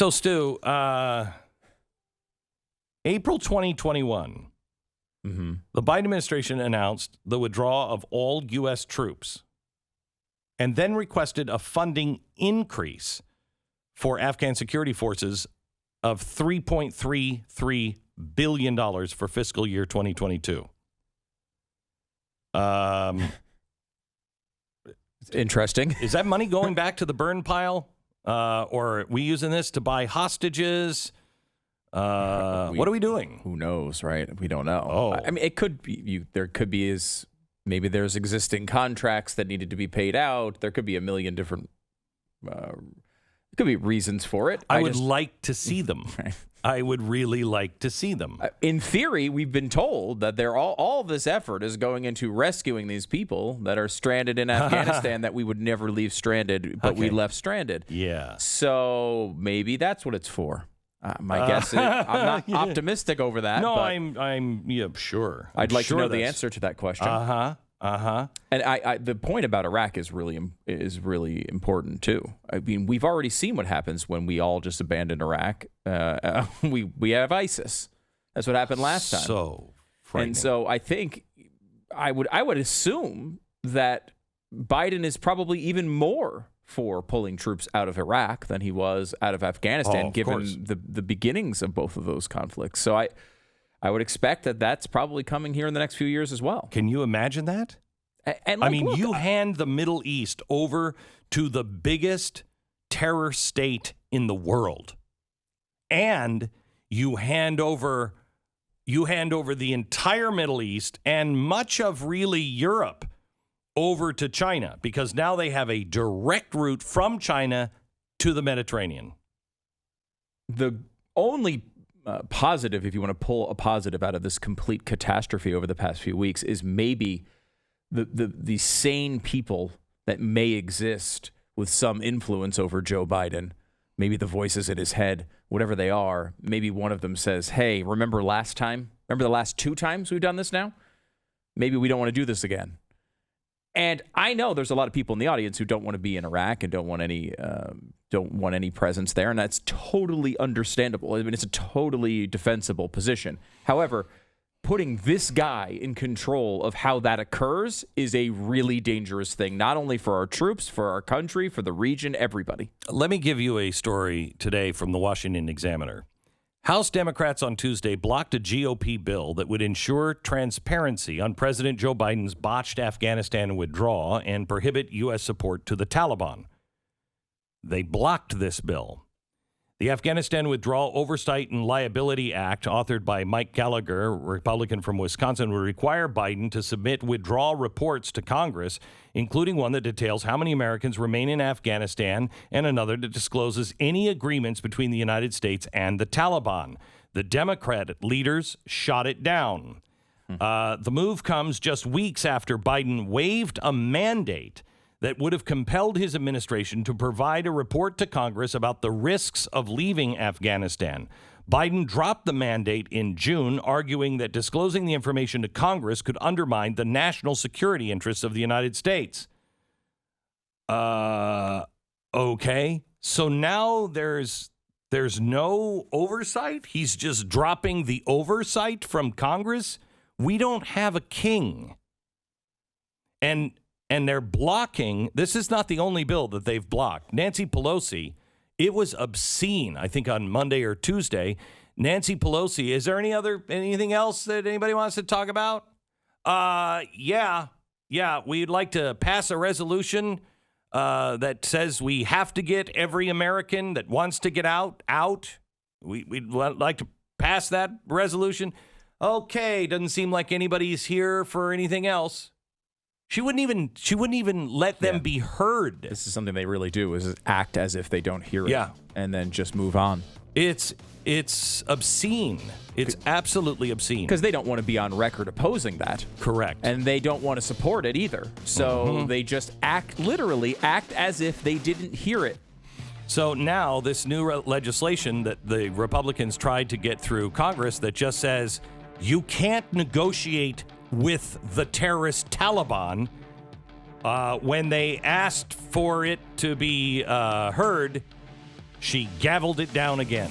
So, Stu, April 2021, the Biden administration announced the withdrawal of all U.S. troops and then requested a funding increase for Afghan security forces of $3.33 billion for fiscal year 2022. Interesting. Is that money going back to the burn pile? Or are we using this to buy hostages? What are we doing? Who knows, right? We don't know. Oh. I mean, it could be, there could be maybe there's existing contracts that needed to be paid out. There could be a million different, could be reasons for it. I would like to see them. Right. I would really like to see them. In theory, we've been told that all this effort is going into rescuing these people that are stranded in Afghanistan that we would never leave stranded, but we left stranded. Yeah. So maybe that's what it's for. My guess is I'm not optimistic over that. No, but I'm sure. I'd like to know the answer to that question. And the point about Iraq is really important too. I mean, we've already seen what happens when we all just abandon Iraq. We have ISIS. That's what happened last time. So frightening. And so I think I would assume that Biden is probably even more for pulling troops out of Iraq than he was out of Afghanistan, given the beginnings of both of those conflicts. So I would expect that that's probably coming here in the next few years as well. Can you imagine that? And I mean, you hand the Middle East over to the biggest terror state in the world, and you hand over the entire Middle East and much of really Europe over to China, because now they have a direct route from China to the Mediterranean. The only positive, if you want to pull a positive out of this complete catastrophe over the past few weeks, is maybe the sane people that may exist with some influence over Joe Biden, maybe the voices in his head, whatever they are, maybe one of them says, hey, remember last time? Remember the last 2 times we've done this now? Maybe we don't want to do this again. And I know there's a lot of people in the audience who don't want to be in Iraq and don't want any presence there, and that's totally understandable. I mean, it's a totally defensible position. However, putting this guy in control of how that occurs is a really dangerous thing, not only for our troops, for our country, for the region, everybody. Let me give you a story today from the Washington Examiner. House Democrats on Tuesday blocked a GOP bill that would ensure transparency on President Joe Biden's botched Afghanistan withdrawal and prohibit U.S. support to the Taliban. They blocked this bill. The Afghanistan Withdrawal Oversight and Liability Act, authored by Mike Gallagher, a Republican from Wisconsin, would require Biden to submit withdrawal reports to Congress, including one that details how many Americans remain in Afghanistan and another that discloses any agreements between the United States and the Taliban. The Democrat leaders shot it down. The move comes just weeks after Biden waived a mandate that would have compelled his administration to provide a report to Congress about the risks of leaving Afghanistan. Biden dropped the mandate in June, arguing that disclosing the information to Congress could undermine the national security interests of the United States. Okay. So now there's no oversight? He's just dropping the oversight from Congress? We don't have a king. And they're blocking. This is not the only bill that they've blocked. Nancy Pelosi, it was obscene, I think on Monday or Tuesday. Nancy Pelosi, is there anything else that anybody wants to talk about? Yeah, we'd like to pass a resolution that says we have to get every American that wants to get out. We'd like to pass that resolution. Okay, doesn't seem like anybody's here for anything else. She wouldn't even let them be heard. This is something they really do, is act as if they don't hear it and then just move on. It's obscene. It's absolutely obscene. Because they don't want to be on record opposing that. Correct. And they don't want to support it either. So they just literally act as if they didn't hear it. So now this new legislation that the Republicans tried to get through Congress that just says you can't negotiate with the terrorist Taliban, when they asked for it to be heard, she gavelled it down again.